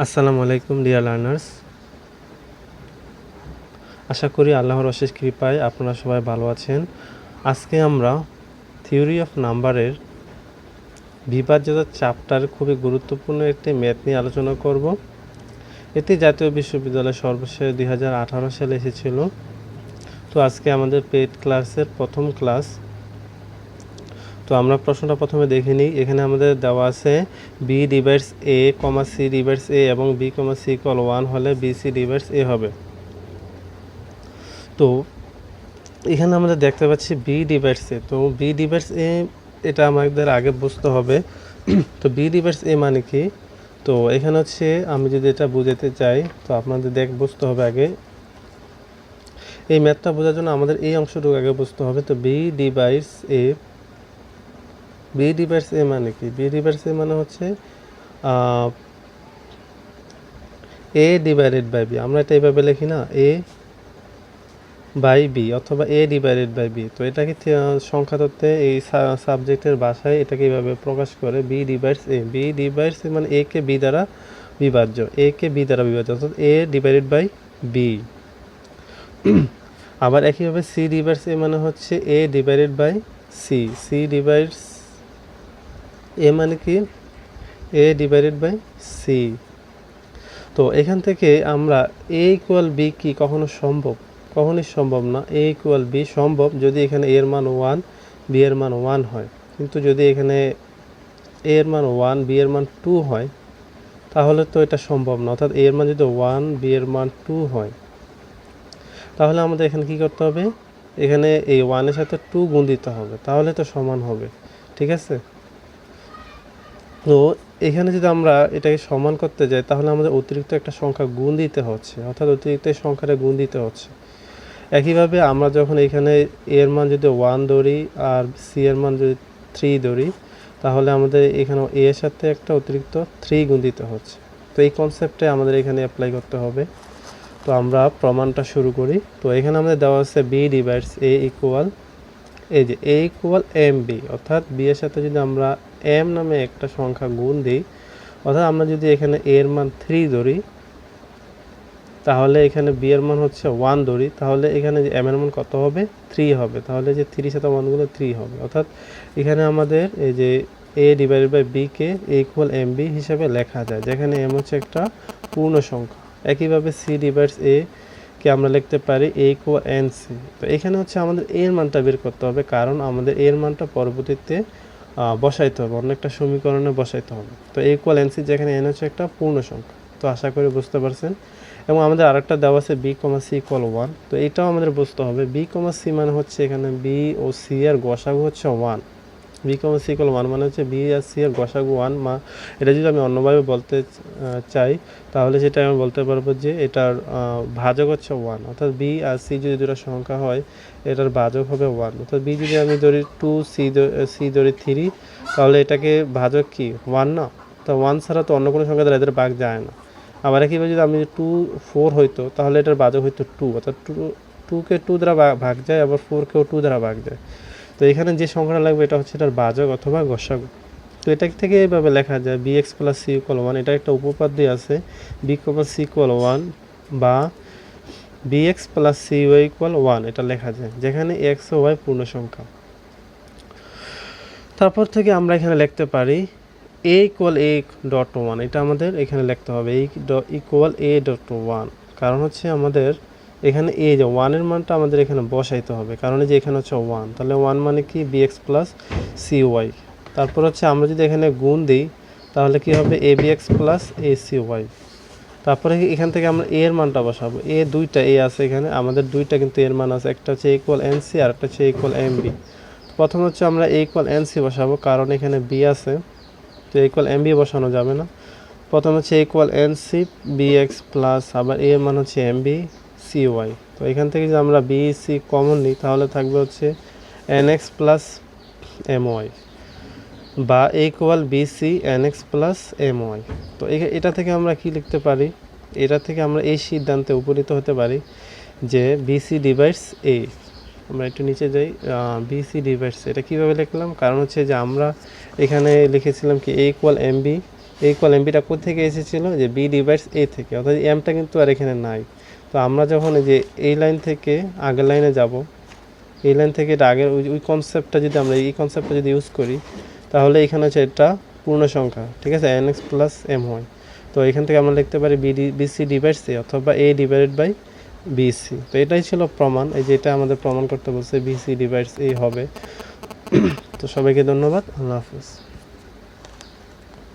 আসসালামু আলাইকুম dear learners. আশা করি আল্লাহর অশেষ কৃপায় আপনারা সবাই ভালো আছেন। আজকে আমরা থিওরি অফ নাম্বারের বিভাজ্যতার চ্যাপ্টার খুবই গুরুত্বপূর্ণ একটি ম্যাথ নিয়ে আলোচনা করব। এটি জাতীয় বিশ্ববিদ্যালয়ে সর্বশেষ 2018 সালে এসেছিল। তো আজকে আমাদের পেইড ক্লাসের প্রথম ক্লাস। তো আমরা প্রশ্নটা প্রথমে দেখে নিই। এখানে আমাদের দেওয়া আছে বি ডিভাইডস এ কমা সি ডিভাইডস এ এবং বি কমা সি ইকুয়াল 1 হলে বি সি ডিভাইডস এ হবে। তো এখানে আমাদের দেখতে পাচ্ছি বি ডিভাইডস এ। তো বি ডিভাইডস এ এটা আমাদের আগে বুঝতে হবে। তো বি ডিভাইডস এ মানে কি? তো এখানে হচ্ছে আমি যদি এটা বুঝাতে চাই তো আপনাদের বুঝতে হবে আগে এই ম্যাথটা বোঝার জন্য আমাদের এই অংশটুকু আগে বুঝতে হবে। তো বি ডিভাইডস এ মানে কি? বি ডিভাইডস এ মানে হচ্ছে এ ডিভাইডেড বাই বি। আমরা এটা এইভাবে লিখি না, এ বাই বি অথবা এ ডিভাইডেড বাই বি। তো এটাকে সংখ্যা তত্ত্বে এই সাবজেক্টের ভাষায় এটাকে এইভাবে প্রকাশ করে B divides A. B divides A মানে এ কে বি দ্বারা বিভাজ্য, এ কে বি দ্বারা বিভাজ্য, অর্থাৎ এ ডিভাইডেড বাই বি। আবার একইভাবে সি ডিভাইডস এ মানে হচ্ছে A divided by C. C divides A মানে কি? A divided by C. তো এখান থেকে আমরা এ ইকুয়াল বি কি কখনো সম্ভব? কখনোই সম্ভব না। এ ইকুয়াল বি সম্ভব যদি এখানে এর মান 1, বি এর মান 1 হয়। কিন্তু যদি এখানে এ এর মান 1, বি এর মান 2 হয় তাহলে তো এটা সম্ভব না। অর্থাৎ এ এর মান যদি 1, বি এর মান 2 হয় তাহলে আমাদের এখানে কি করতে হবে? এখানে এই 1 এর সাথে 2 গুণ দিতে হবে, তাহলে তো সমান হবে। ঠিক আছে? তো এখানে যদি আমরা এটাকে সমান করতে যাই তাহলে আমাদের অতিরিক্ত একটা সংখ্যা গুণ দিতে হচ্ছে, অর্থাৎ অতিরিক্ত এই সংখ্যাটা গুণ দিতে হচ্ছে। একইভাবে আমরা যখন এখানে এর মান যদি 1 ধরি আর সি এর মান যদি 3 ধরি তাহলে আমাদের এখানে এ এর সাথে একটা অতিরিক্ত 3 গুণ দিতে হচ্ছে। তো এই কনসেপ্টে আমাদের এখানে অ্যাপ্লাই করতে হবে। তো আমরা প্রমাণটা শুরু করি। তো এখানে আমাদের দেওয়া আছে বি ডিভাইডস এ ইকুয়াল, এই যে এ ইকুয়াল এম বি, অর্থাৎ বি এর সাথে যদি আমরা এম নামে একটা সংখ্যা গুণ দিই, অর্থাৎ আমরা যদি এখানে এ এর মান 3 ধরি তাহলে এখানে বি এর মান হচ্ছে 1 ধরি, তাহলে এখানে যে এম এর মান কত হবে? 3 হবে। তাহলে যে 3 সাথে 1 গুলো 3 হবে। অর্থাৎ এখানে আমাদের এই যে এ ডিভাইডেড বাই বি কে এ ইকুয়াল এম বি হিসাবে লেখা যায়, যেখানে এম হচ্ছে একটা পূর্ণ সংখ্যা। একইভাবে সি ডিভাইডস এ কে আমরা লিখতে পারি এ ইকুয়াল এন সি। তো এখানে হচ্ছে আমাদের এর মানটা বের করতে হবে, কারণ আমাদের এর মানটা পরবর্তীতে বসাইতে হবে, অন্য একটা সমীকরণে বসাইতে হবে। তো এ ইকুয়াল এন সি, যেখানে এন হচ্ছে একটা পূর্ণ সংখ্যা। তো আশা করি বুঝতে পারছেন। এবং আমাদের আরেকটা দেওয়া আছে বি কমা সি ইকুয়াল 1। তো এটাও আমাদের বুঝতে হবে। বি কমা সি মানে হচ্ছে এখানে বি ও সি এর গসাগু হচ্ছে 1। বি কমা সি ইকুয়াল 1 মানে হচ্ছে বি আর সি এর গসাগু 1। এটা যদি আমি অন্যভাবে বলতে চাই তাহলে সেটা আমি বলতে পারবো যে এটার ভাজক হচ্ছে 1। অর্থাৎ বি আর সি যদি দুটো সংখ্যা হয় এটার ভাজক হবে 1। অর্থাৎ বি যদি আমি ধরি 2, সি ধরি 3, তাহলে এটাকে ভাজক কি 1 না? তো 1 ছাড়া তো অন্য কোনো সংখ্যা দ্বারা এদের ভাগ যায় না। আবার একইভাবে যদি আমি 2, 4 হইতো তাহলে এটার ভাজক হইতো 2। অর্থাৎ 2কে 2 দ্বারা ভাগ যায়, আবার 4কেও 2 দ্বারা ভাগ যায়। তো এখানে যে সংখ্যাটা লাগবে এটা হচ্ছে এটার ভাজক অথবা গসাগু। তো এটা থেকে এইভাবে লেখা যায় B X plus C equal 1। এটা একটা উপপাদ্য আছে, বি কমা সি ইকুয়াল 1 বা B X plus C Y equal 1, এটা লেখা যায়, যেখানে এক্স ও ওয়াই পূর্ণ সংখ্যা। তারপর থেকে আমরা এখানে লিখতে পারি এ ইকুয়াল এ ডট 1। এটা আমাদের এখানে লিখতে হবে এ ইকুয়াল এ ডট 1, কারণ হচ্ছে আমাদের এখানে এই যে 1 এর মানটা আমাদের এখানে বসাইতে হবে, কারণ যে এখানে হচ্ছে 1, তাহলে 1 মানে কি B X plus C Y. তারপর হচ্ছে আমরা যদি এখানে গুণ দিই তাহলে কি হবে A B X plus A C Y. তারপরে এখান থেকে আমরা এর মানটা বসাবো। এ দুইটা এ আছে এখানে, আমাদের দুইটা কিন্তু এর মান আছে, একটা হচ্ছে ইকুয়াল এন সি আর একটা হচ্ছে ইকুয়াল এম বি। প্রথমে হচ্ছে আমরা এ ইকুয়াল এন সি বসাবো, কারণ এখানে বি আছে, তো ইকুয়াল এম বি বসানো যাবে না। প্রথম হচ্ছে equal N C B X plus আবার এর মান হচ্ছে এম বি সি ওয়াই। তো এখান থেকে যদি আমরা বি সি কমন নিই তাহলে থাকবে হচ্ছে N X plus M Y বা equal B C N X plus M Y. তো এটা থেকে আমরা কি লিখতে পারি? এটা থেকে আমরা এই সিদ্ধান্তে উপনীত হতে পারি যে বি সি ডিভাইডস এ। আমরা একটু নিচে যাই, বি সি ডিভাইডস, এটা কীভাবে লিখলাম? কারণ হচ্ছে যে আমরা এখানে লিখেছিলাম কি এ ইকুয়াল এম বি এই ইকুয়াল এমবিটা কোথা থেকে এসেছিল, যে বি ডিভাইডস এ থেকে, অর্থাৎ এমটা কিন্তু আর এখানে নাই। তো আমরা যখন এই যে এই লাইন থেকে আগের লাইনে যাব, এই লাইন থেকে এটা আগের ওই কনসেপ্টটা যদি আমরা এই কনসেপ্টটা যদি ইউজ করি, তাহলে এখানে হচ্ছে এটা পূর্ণ সংখ্যা, ঠিক আছে, এন এক্স প্লাস এম হয়। তো এখান থেকে আমরা লিখতে পারি বিসি ডিভাইডস এ অথবা এ ডিভাইডেড বাই বিসি। তো এটাই ছিল প্রমাণ, এই যে এটা আমাদের প্রমাণ করতে বলছে বিসি ডিভাইডস এ হবে। তো সবাইকে ধন্যবাদ, আল্লাহ হাফিজ।